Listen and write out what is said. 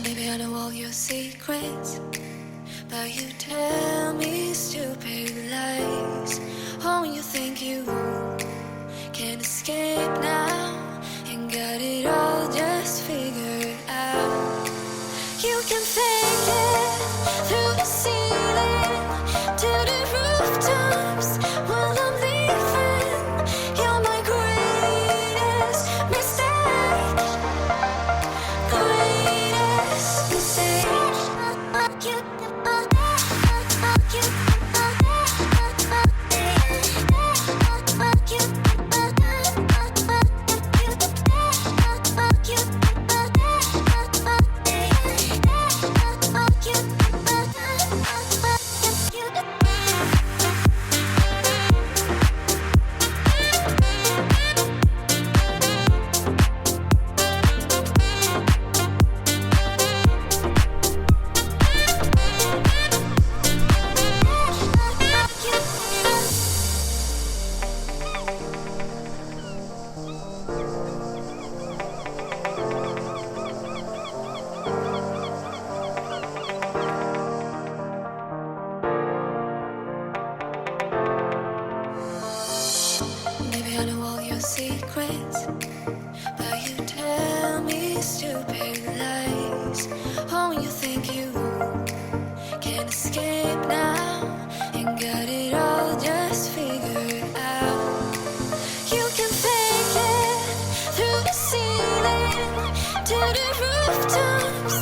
Maybe I know all your secrets, but you tell me stupid lies. Oh, you think you can escape now and got it all just figured out. You can fake it through the ceiling to the rooftops while I'm leaving. You're my greatest mistake. Greatest mistake. Maybe I know all your secrets, but you tell me stupid lies. Oh, you think you can escape now and got it all just figured out. You can fake it through the ceiling to the rooftops.